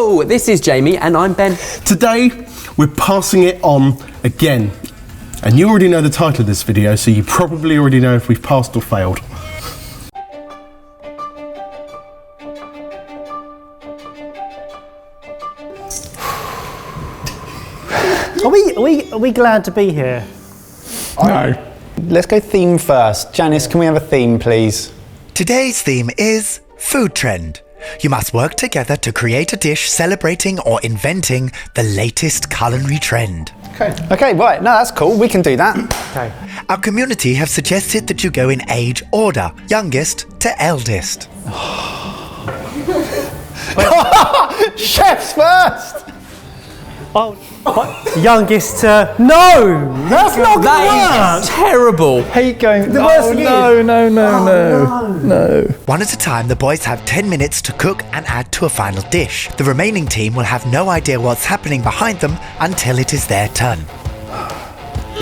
Hello, this is Jamie and I'm Ben. Today, we're passing it on again. And you already know the title of this video, so you probably already know if we've passed or failed. Are we glad to be here? No. Let's go theme first. Janice, can we have a theme, please? Today's theme is food trend. You must work together to create a dish celebrating or inventing the latest culinary trend. Okay, right. No, that's cool. We can do that. Okay. Our community have suggested that you go in age order, youngest to eldest. Chefs first! Oh, youngest to... No! That's not going to That is terrible. Hate going... No. One at a time, the boys have 10 minutes to cook and add to a final dish. The remaining team will have no idea what's happening behind them until it is their turn.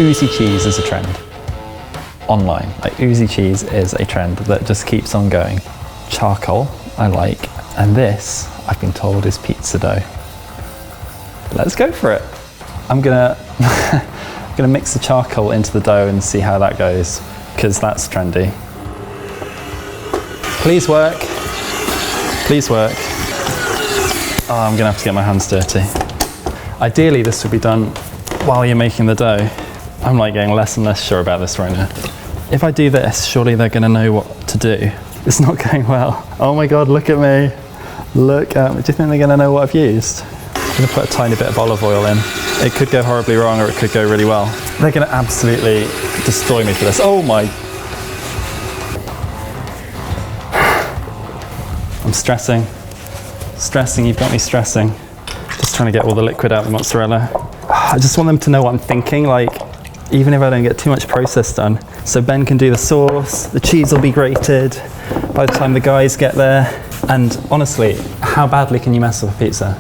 Oozy cheese is a trend. Online. Like, oozy cheese is a trend that just keeps on going. Charcoal, I like. And this, I've been told, is pizza dough. Let's go for it. I'm gonna mix the charcoal into the dough and see how that goes, because that's trendy. Please work. Please work. Oh, I'm gonna have to get my hands dirty. Ideally, this would be done while you're making the dough. I'm like getting less and less sure about this right now. If I do this, surely they're gonna know what to do. It's not going well. Oh my God, look at me. Look at me. Do you think they're gonna know what I've used? I'm gonna put a tiny bit of olive oil in. It could go horribly wrong or it could go really well. They're gonna absolutely destroy me for this. Oh my. I'm stressing. Stressing, you've got me stressing. Just trying to get all the liquid out of the mozzarella. I just want them to know what I'm thinking, like, even if I don't get too much process done. So Ben can do the sauce, the cheese will be grated by the time the guys get there. And honestly, how badly can you mess up a pizza?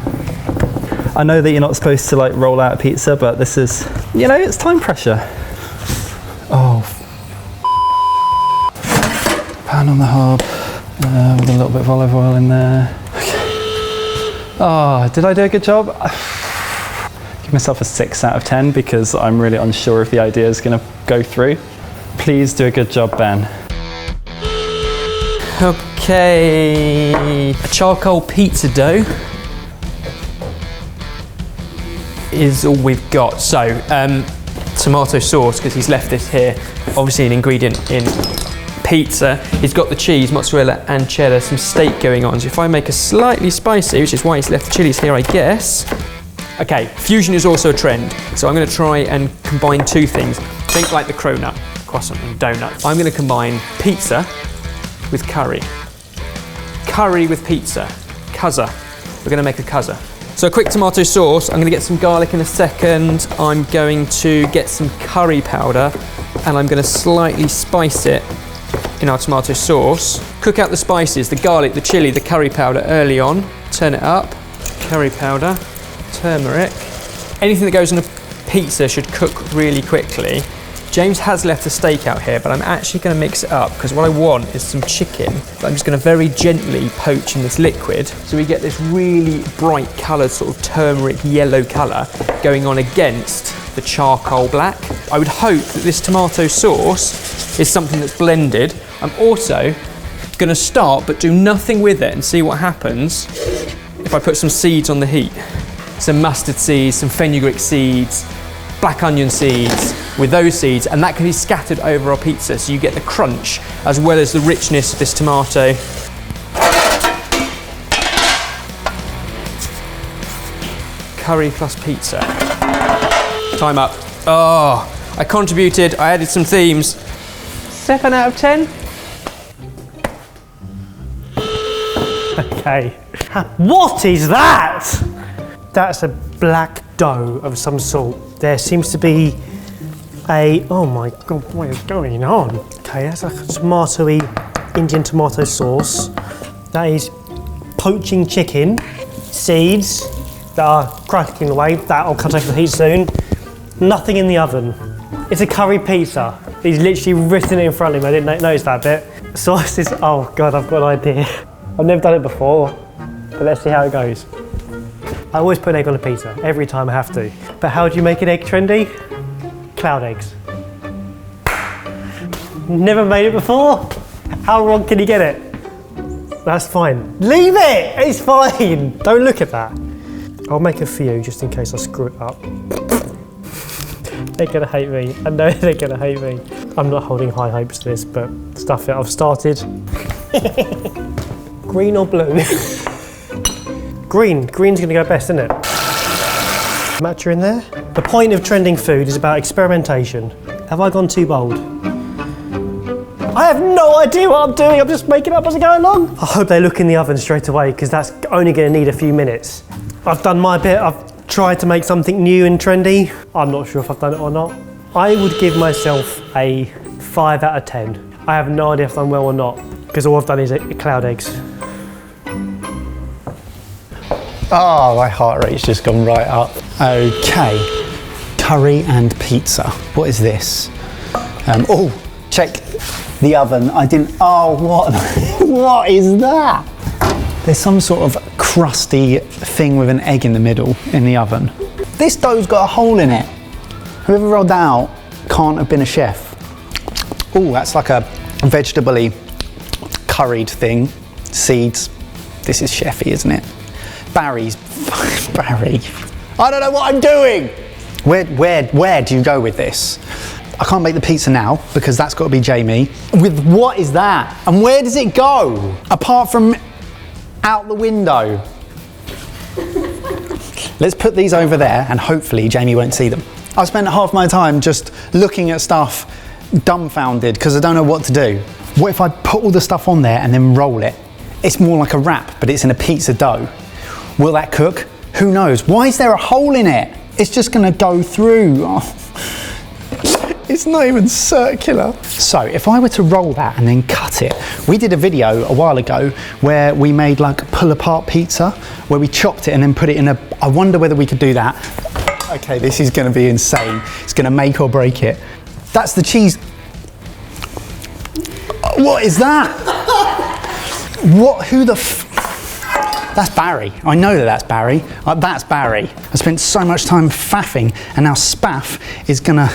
I know that you're not supposed to like roll out a pizza, but this is, you know, it's time pressure. Oh. Pan on the hob, with a little bit of olive oil in there. Okay. Oh, did I do a good job? Give myself a 6 out of 10 because I'm really unsure if the idea is gonna go through. Please do a good job, Ben. Okay, a charcoal pizza dough is all we've got. So, tomato sauce, because he's left this here, obviously an ingredient in pizza. He's got the cheese, mozzarella and cheddar, some steak going on. So if I make a slightly spicy, which is why he's left the chilies here, I guess. Okay, fusion is also a trend. So I'm gonna try and combine two things. Think like the cronut, croissant and donut. I'm gonna combine pizza with curry. Curry with pizza. Cuzza. We're gonna make a cuzza. So a quick tomato sauce. I'm gonna get some garlic in a second. I'm going to get some curry powder and I'm gonna slightly spice it in our tomato sauce. Cook out the spices, the garlic, the chili, the curry powder early on. Turn it up. Curry powder, turmeric. Anything that goes on a pizza should cook really quickly. James has left the steak out here, but I'm actually going to mix it up because what I want is some chicken that I'm just going to very gently poach in this liquid so we get this really bright coloured sort of turmeric yellow colour going on against the charcoal black. I would hope that this tomato sauce is something that's blended. I'm also going to start but do nothing with it and see what happens if I put some seeds on the heat. Some mustard seeds, some fenugreek seeds, black onion seeds, with those seeds, and that can be scattered over our pizza so you get the crunch as well as the richness of this tomato. Curry plus pizza. Time up. Oh, I contributed, I added some themes. 7 out of 10. Okay. What is that? That's a black dough of some sort. There seems to be oh my God, what is going on? Okay, that's like a tomatoey Indian tomato sauce. That is poaching chicken, seeds that are cracking away, that I'll cut over the heat soon. Nothing in the oven. It's a curry pizza. He's literally written it in front of him, I didn't notice that bit. Sauce is, oh God, I've got an idea. I've never done it before, but let's see how it goes. I always put an egg on a pizza, every time I have to. But how do you make an egg trendy? Cloud eggs. Never made it before? How wrong can you get it? That's fine. Leave it! It's fine! Don't look at that. I'll make a few just in case I screw it up. They're gonna hate me. I know they're gonna hate me. I'm not holding high hopes to this, but stuff it, I've started. Green or blue? Green. Green's gonna go best, isn't it? Matcha in there. The point of trending food is about experimentation. Have I gone too bold? I have no idea what I'm doing. I'm just making up as I go along. I hope they look in the oven straight away because that's only gonna need a few minutes. I've done my bit. I've tried to make something new and trendy. I'm not sure if I've done it or not. I would give myself a 5 out of 10. I have no idea if I've done well or not because all I've done is cloud eggs. Oh, my heart rate's just gone right up. Okay, curry and pizza. What is this? Oh, check the oven. I didn't, oh, what? What is that? There's some sort of crusty thing with an egg in the middle in the oven. This dough's got a hole in it. Whoever rolled that out can't have been a chef. Oh, that's like a vegetable-y curried thing. Seeds. This is chefy, isn't it? Barry's, Barry. I don't know what I'm doing. Where do you go with this? I can't make the pizza now because that's got to be Jamie. With what is that? And where does it go? Apart from out the window. Let's put these over there and hopefully Jamie won't see them. I spent half my time just looking at stuff dumbfounded because I don't know what to do. What if I put all the stuff on there and then roll it? It's more like a wrap, but it's in a pizza dough. Will that cook? Who knows? Why is there a hole in it? It's just gonna go through. Oh. It's not even circular. So if I were to roll that and then cut it, we did a video a while ago where we made like pull apart pizza, where we chopped it and then put it in a, I wonder whether we could do that. Okay, this is gonna be insane. It's gonna make or break it. That's the cheese. What is that? What, who the That's Barry. I know that that's Barry. That's Barry. I spent so much time faffing and now Spaff is gonna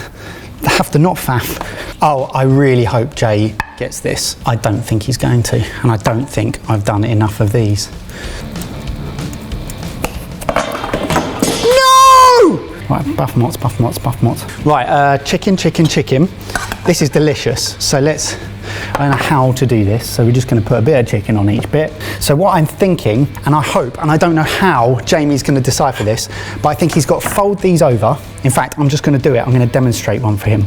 have to not faff. Oh, I really hope Jay gets this. I don't think he's going to, and I don't think I've done enough of these. No! Right, buff mots, buff mots, buff mots. Right, chicken. This is delicious, so let's, I don't know how to do this, so we're just going to put a bit of chicken on each bit. So what I'm thinking, and I hope, and I don't know how Jamie's going to decipher this, but I think he's got to fold these over. In fact, I'm just going to do it. I'm going to demonstrate one for him.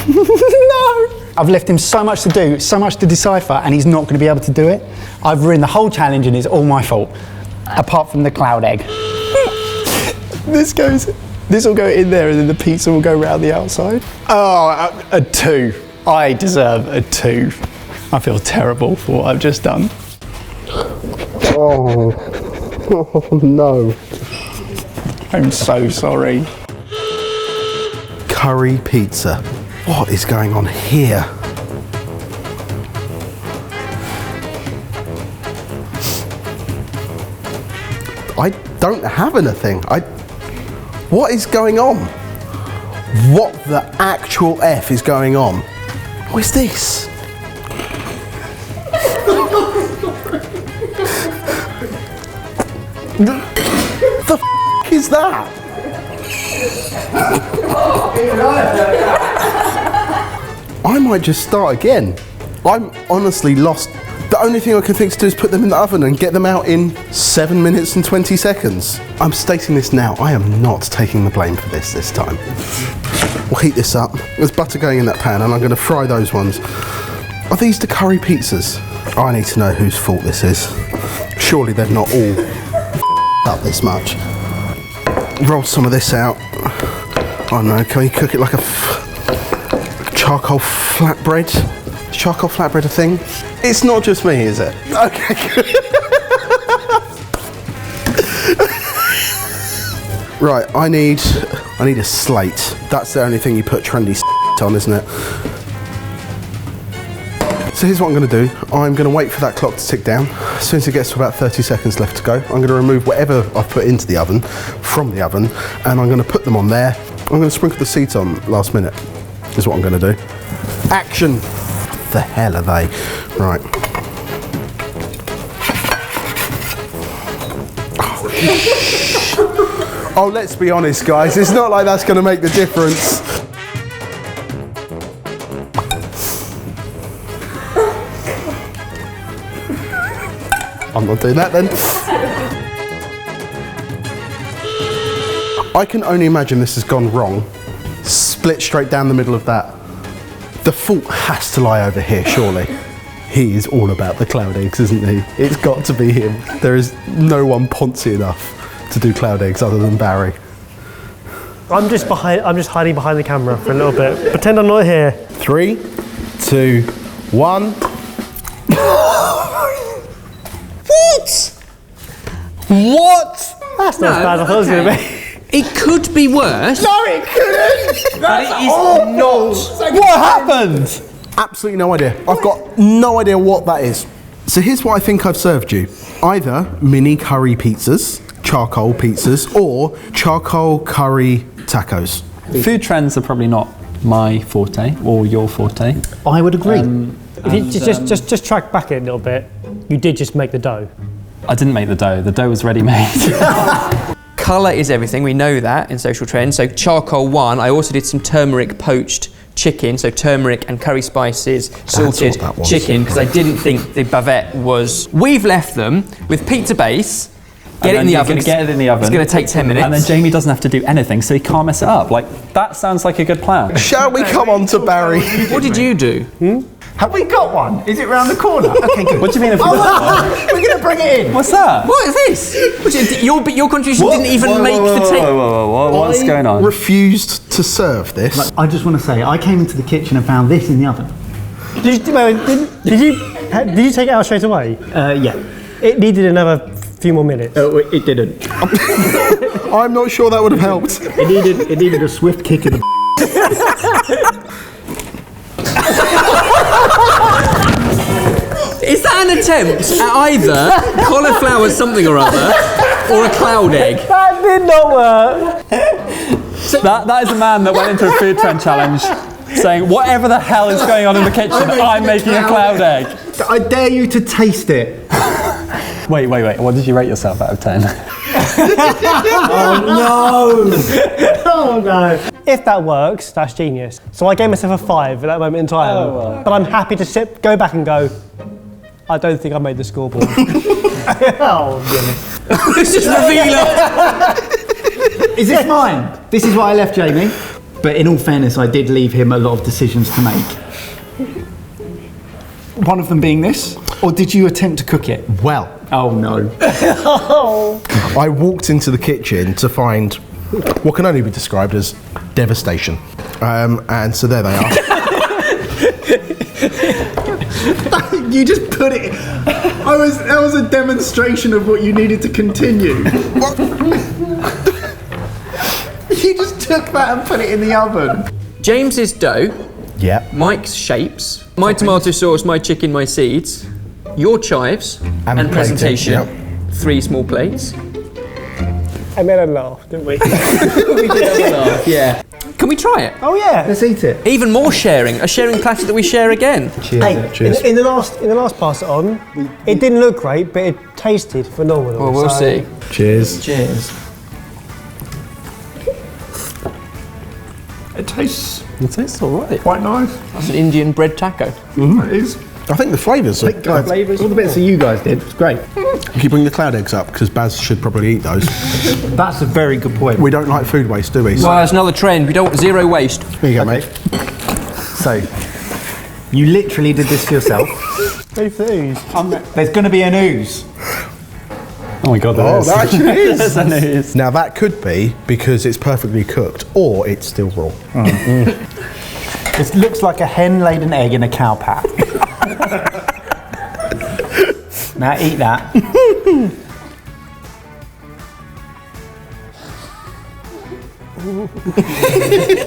No! I've left him so much to do, so much to decipher, and he's not going to be able to do it. I've ruined the whole challenge, and it's all my fault, apart from the cloud egg. This will go in there, and then the pizza will go round the outside. Oh, a 2. I deserve a 2. I feel terrible for what I've just done. Oh no. I'm so sorry. Curry pizza. What is going on here? I don't have anything. What is going on? What the actual F is going on? What is this? The f is that? I might just start again. I'm honestly lost. The only thing I can think to do is put them in the oven and get them out in 7 minutes and 20 seconds. I'm stating this now, I am not taking the blame for this time. We'll heat this up. There's butter going in that pan and I'm going to fry those ones. Are these the curry pizzas? I need to know whose fault this is. Surely they're not all up this much. Roll some of this out. I don't know, can we cook it like a charcoal flatbread? Is charcoal flatbread a thing? It's not just me, is it? Okay, good. Right, I need a slate. That's the only thing you put trendy on, isn't it? So here's what I'm going to do. I'm going to wait for that clock to tick down. As soon as it gets to about 30 seconds left to go, I'm going to remove whatever I've put into the oven from the oven, and I'm going to put them on there. I'm going to sprinkle the seeds on last minute, is what I'm going to do. Action! The hell are they? Right. Oh, let's be honest, guys. It's not like that's going to make the difference. I'm not doing that then. I can only imagine this has gone wrong. Split straight down the middle of that. The fault has to lie over here, surely. He is all about the cloud eggs, isn't he? It's got to be him. There is no one poncy enough to do cloud eggs other than Barry. I'm just hiding behind the camera for a little bit. Pretend I'm not here. 3, 2, 1. What? That's not as bad as I thought it was going to be. It could be worse. No, it couldn't! But it is not. What happened? Absolutely no idea. I've got no idea what that is. So here's what I think I've served you. Either mini curry pizzas, charcoal pizzas, or charcoal curry tacos. Food trends are probably not my forte or your forte. I would agree. If you just track back a little bit, you did just make the dough. I didn't make the dough. The dough was ready made. Colour is everything, we know that in social trends. So charcoal 1, I also did some turmeric poached chicken, so turmeric and curry spices, salted what that was. chicken, because I didn't think the bavette was... We've left them with pizza base, get it in the oven. Get it in the oven. It's going to take 10 minutes. And then Jamie doesn't have to do anything, so he can't mess it up. Like, that sounds like a good plan. Shall we come on to Barry? What did you do? Have we got one? Is it round the corner? Okay, good. What do you mean if we got one? We're going to bring it in. What's that? What is this? Your contribution didn't even make the tape. What's going on? Refused to serve this. I just want to say, I came into the kitchen and found this in the oven. Did you take it out straight away? Yeah. It needed another few more minutes. Oh, it didn't. I'm not sure that would have helped. It needed a swift kick in the... Is that an attempt at either cauliflower something or other or a cloud egg? That did not work. That is a man that went into a food trend challenge saying, whatever the hell is going on in the kitchen, I'm making a cloud egg. I dare you to taste it. Wait. What did you rate yourself out of 10? Oh no. If that works, that's genius. So I gave myself a 5 at that moment in time. But I'm happy to go back and go, I don't think I made the scoreboard. Oh, goodness. It's just revealer. Is this mine? This is what I left Jamie. But in all fairness, I did leave him a lot of decisions to make. One of them being this? Or did you attempt to cook it? Well, Oh no. I walked into the kitchen to find what can only be described as devastation. And so there they are. You just put it. That was a demonstration of what you needed to continue. What? You just took that and put it in the oven. James's dough, Yeah. Mike's shapes, my tomato sauce, my chicken, my seeds, your chives, and plating, presentation. yep. 3 small plates. I made a laugh, didn't we? We did have a laugh, yeah. Can we try it? Oh yeah. Let's eat it. Even more sharing, a sharing platter that we share again. Hey, Cheers. in the last pass it on, it didn't look great, but it tasted phenomenal. Well, we'll so- see. Cheers. Cheers. It tastes alright. quite nice. That's an Indian bread taco. It is. I think the flavours are... All the bits that you guys did, it's great. Can you bring the cloud eggs up? Because Baz should probably eat those. That's a very good point. We don't like food waste, do we? Well, that's another trend. We don't want zero waste. Here you go, mate. So, you literally did this for yourself. Ready for the ooze? There's going to be an ooze. Oh my god, Oh, that actually is. There's an ooze. Now that could be because it's perfectly cooked, or it's still raw. It looks like a hen laid an egg in a cow pat. Now eat that.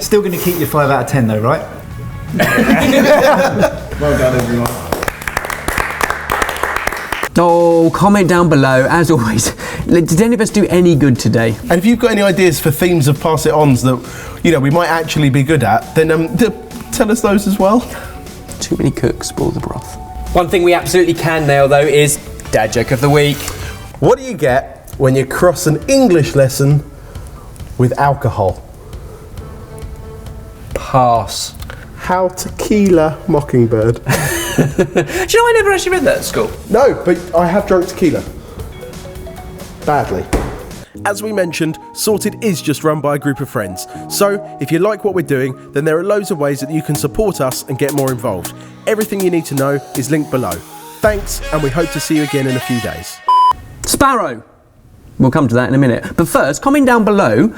Still going to keep your 5 out of 10 though, right? Well done, everyone. Oh, comment down below, as always. Did any of us do any good today? And if you've got any ideas for themes of pass it ons that we might actually be good at, then tell us those as well. Too many cooks spoil the broth. One thing we absolutely can nail though is dad joke of the week. What do you get when you cross an English lesson with alcohol? Pass. How to tequila mockingbird. Do you know I never actually read that at school? No, but I have drunk tequila. Badly. As we mentioned, Sorted is just run by a group of friends. So, if you like what we're doing, then there are loads of ways that you can support us and get more involved. Everything you need to know is linked below. Thanks, and we hope to see you again in a few days. Sparrow. We'll come to that in a minute. But first, comment down below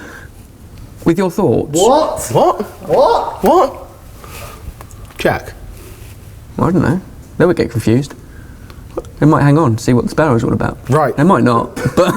with your thoughts. What? Jack. Well, I don't know. They would get confused. They might hang on, see what the sparrow's all about. Right. They might not, but...